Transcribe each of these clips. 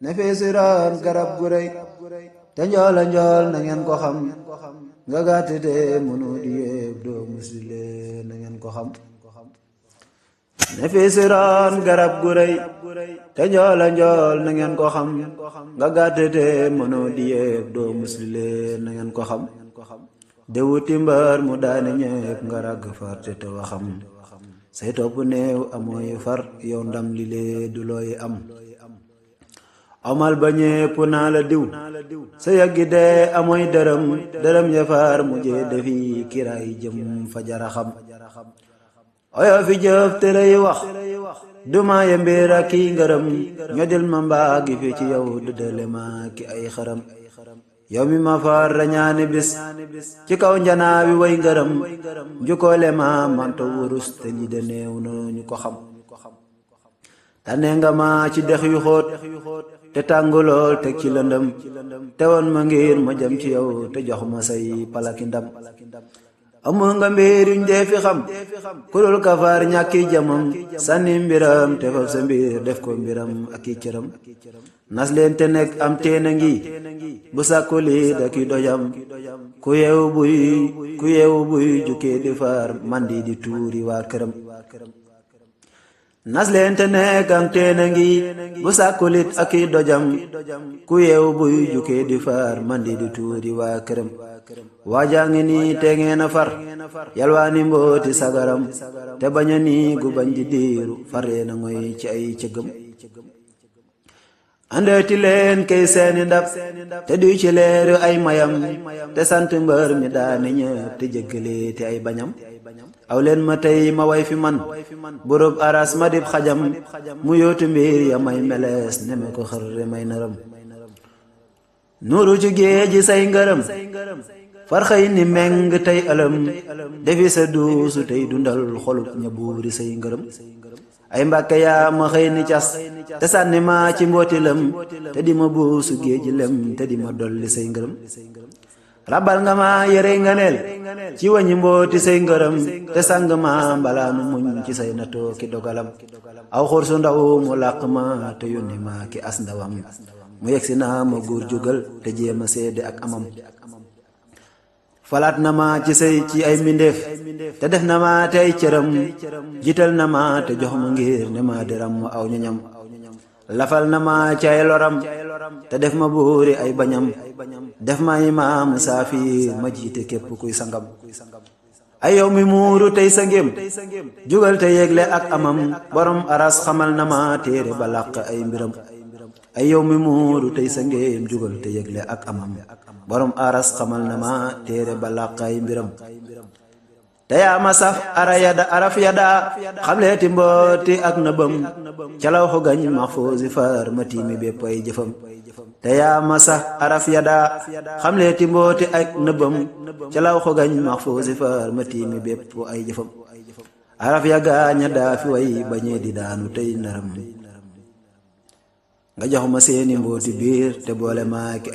ne fee siraan garab gu rëy te njoola njool na ngeen ko xam nga gàtt te mënu di yéeb doo musile na ngeen ko xam ne fee siraan garab gu rëy te njoola njool na ngeen ko xam nga gàtt te mënu di yéeb doo musile na ngeen ko xam de wuti mbar mu daane ñépp nga ràgg farte te waxam say topp néew amooy far yow ndam li lee du looy am amal ba ñépp naa la diw sa yàggi dee amooy dërëm ya far mujjee defi kiraay jëm fa jara xam oyo fi jëf te lay wax duma ye mbir ak ki ngërëm ñodil ma mbaa gi fi ci yow dëdale ma ki ay xaram yow mi ma far rañaani bis ci kaw njanaa wi way ngërëm njukoole ma manto wurus te ñi de néew ñu ko xam tane nga ma ci dex yu xóot te tàngulool teg ci lëndëm te woon ma ngir ma jëm ci yow te jox ma say palaki ndam amul nga mbir yuñ dee fi xam kurul kafar ñàkki jamam sànni mbiram te fab sa mbir def ko mbiram ak i cëram nas leen te nekk am teena ngi bu sàkkuli da ki dojam ku yeewu buy jukkee di far mandi di tuuri waa këram nas leen te nekk am teena ngi bu sàkkulit ak i dojam ku yeewu buy jukkee di far mandi di tuuri waa këram waajaa ngi nii te ngeen a far yalwaani mbooti sagaram te bañ a nii gu bañ di diiru faree na ngoy ci ay cëggam andeeti leen kay seeni ndab te duy ci leeru ay mayam te sant mbër mi daane ñëpp te jéggale te ay bañam aw leen ma tey ma way fi man burub aras ma dib xajam mu yootu mbir ya may melees neme ko xërre may naram nuuru ci géeji say ngërëm far xëy ni meng tey ëlëm defi sa duusu tey dundal xolub ña buuri say ngërëm ay mbàkke yaa ma xëy ni cas te sànni ma ci mbooti lëm te di ma buusu géeji lëm te di ma dolli say ngërëm rabal nga ma yërey nganeel ci wañi mbooti say ngërëm te sang ma mbalaanu muñ ci say natoo ki dogalam aw xur su ndaw mu làq ma te yónni ma ki as ndawam mu yegsi naa ma góor jógal te jéema seede ak amam falaat na ma ci say ci ay mbindeef te def na ma te ay cëram jiital na ma te jox ma ngir ne ma deram mu aw ñoñam lafal na ma ci ay loram te def ma buuri ay bañam def ma imaam saafir ma jiite képp kuy sangam ay yow mi muuru tey sa ngéem jugal te yegle ak amam borom aras xamal na ma téere ba làq ay mbiram ay yow mi muuru tey sa ngéem jugal te yegle ak amam borom aras xamal na ma téere ba làq ay mbiram te yaa ma saf araf yada xamleeti mbooti ak nëbam calaw xu gañ maxfuusi far ma tiimi bépp ay jëfam te yaa ma saf araf yada xamleeti mbooti ak nëbam calaw xu gañ maxfuusi far ma tiimi bépp ay jëfam araf ya gaaña daa fi way bañee di daanu tey naram nga jox ma seeni mbooti biir te boole maa ki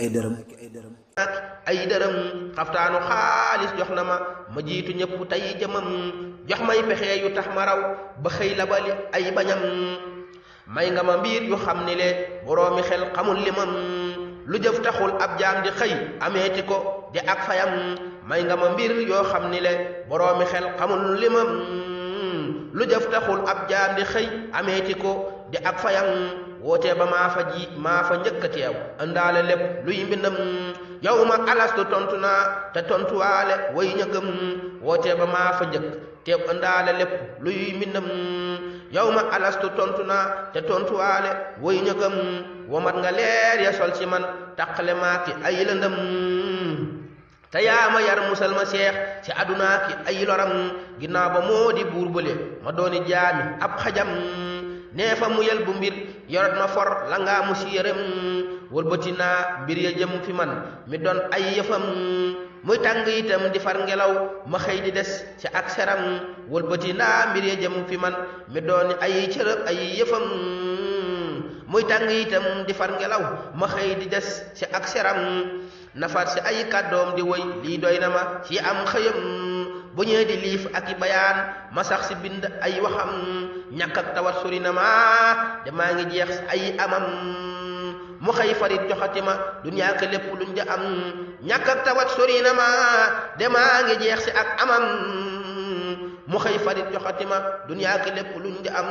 ay dërëm xaftaanu xaalis jox na ma jiitu ñëpp tey jëmam jox may pexe yu tax ma raw ba xëy la bali ay bañam may nga ma mbir yu xam ni le boroomi xel xamul limam lu jëf taxul ab jaam di xëy ameeti ko di ak fayam may nga ma mbir yoo xam ni le boroomi xel xamul limam lu jëf taxul ab jaam di xëy ameeti ko di ak fayam wootee ba maa fa njëkk a teew àndaale lépp luy mbindam yow ma alastu tontu naa te tontuwaale way ñëggam wootee ba maa fa njëkk teew àndaale lépp luy mbindam yow ma alastu tontu naa te tontuwaale way ñëggam womat nga leer ya sol ci man taqale maa ki ay lëndëm te yaa ma yar musal ma seex ci adunaa ki ay loram ginnaaw ba moo di buur bële ma dooni jaami ab xajam nee fa mu yel bu mbir yorot ma for la ngaa mu si yërëm wëlbati naa mbir ya jëm fi man mi doon ay yëfam muy tàng itam di far ngelaw ma xëy di des ci ak seram wëlbati naa mbir ya jëm fi man mi doon ay cërëb ay yëfam muy tàng itam di far ngelaw ma xëy di des ci ak seram nafar si ay kàddoom di woy lii doy na ma ci am xëyam bu ñëwee di liif ak i bayaan ma sax si bind ay waxam ñàkk ak tawat sori na ma de maa ngi jeex ay amam mu xëy farit joxati ma duniyaa ke lépp luñ ja am ñàkk ak tawat sori na ma demaa ngi jeex si ak amam mu xëy farit joxati ma duniyaa ke lépp luñ di am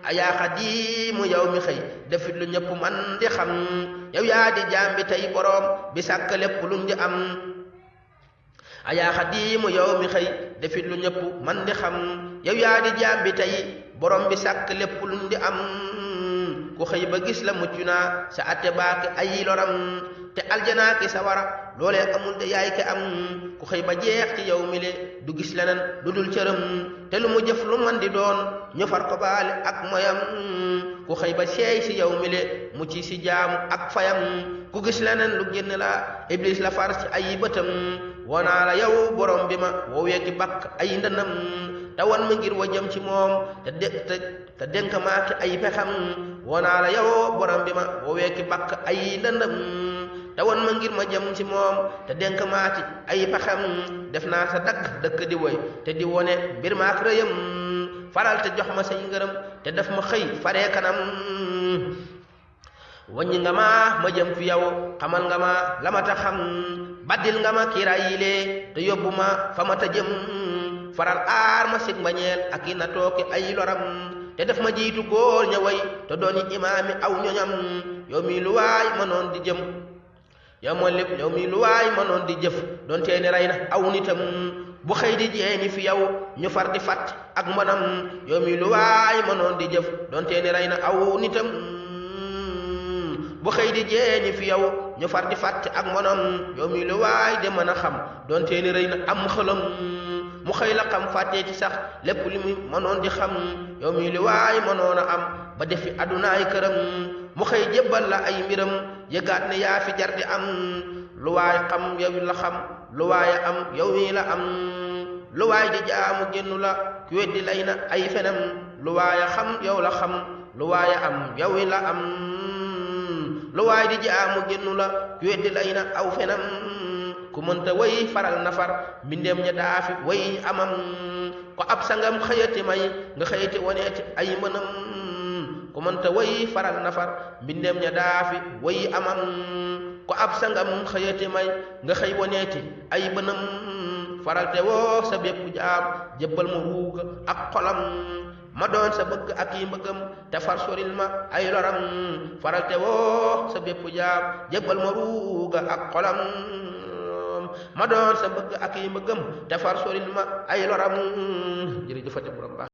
ayaa xadiimu yow mi xëy defit lu ñëpp man di xam yow yaa di jaam bi tey boroom bi sàkk lépp luñ di am ayaa xadiimu yow mi xëy defit lu ñëpp man di xam yow yaa di jaam bi tey boroom bi sàkk lépp luñ di am ku xëy ba gis la mucc naa sa atte baaki ay loram te aljanaa ki sawara loolee amul de yaay ke am ku xëy ba jeex ci yow mi le du gis leneen lu dul cëram te lu mu jëf lu man di doon ñu far ko baale ak moyam ku xëy ba seey si yow mi le mu ci si jaamu ak fayam ku gis leneen lu génn la iblis la far ci ay bëtam wonaa la yow borom bi ma woowee ki bakk ay ndënam te wan ma ngir wa jëm ci moom te dénk maa ki ay pexam wonaa la yow borom bi ma woowee ki bakk ay ndëndam te wan ma ngir ma jëm ci moom te dénk maa ci ay pexam def naa sa dakk dëkk di woy te di wone mbir maak rëyam faral te jox ma say ngërëm te def ma xëy faree kanam waññi nga ma jëm fi yow xamal nga ma la ma ta xam baddil nga ma kiiraay yile te yóbbu ma fa ma ta jëm faral aar ma sig mbañeel ak i na tooki ay loram te def ma jiitu góor ña way te dooni imaami aw ñoñam yow mi lu waay mënoon di jëm yow moo lépp yow mi lu waay mënoon di jëf doon teeni rey na aw nitam bu xëy di jeeñi fi yow ñu far di fat ak mbonam yow mi lu waay mënoon di jëf doon teeni rey na aw nitam bu xëy di jeeñi fi yow ñu far di fat ak mbonam yow mi lu waay de mën a xam doon teeni rey na am xëlam mu xëy la xam fàttee ci sax lépp li mu mënoon di xam yow mi lu waay mënoon a am ba defi adunaay këram mu xëy jébbal la ay mbiram yëgaat ne yaa fi jar di am lu waay xam yow la xam lu waay am yow mii la am lu waay di jaamu génnu la ku weddi lay na ay fenam lu waay xam yow la xam lu waay am yow la am lu waay di jaamu génnu la ku weddi lay na aw fenam ku mënta way faral nafar mbindeem ña daafi way amam ko ab sangam xëyati may nga xëyati woneeti ay mënam ku mënta way faral nafar mbindeem ña daafi way amam ko ab sangam xëyati may nga xëy woneeti ay bënam faral te woo sa bépp jaam jébbal ma ruuga ak xolam ma doon sa bëgg ak yi mbëggam te far soril ma ay loram faral te woo sa bépp jaam jébbal ma ruuga ak xolam ma doon sa bëgg ak yi mbëggam te far soril ma ay loram jërëjëfati borom baax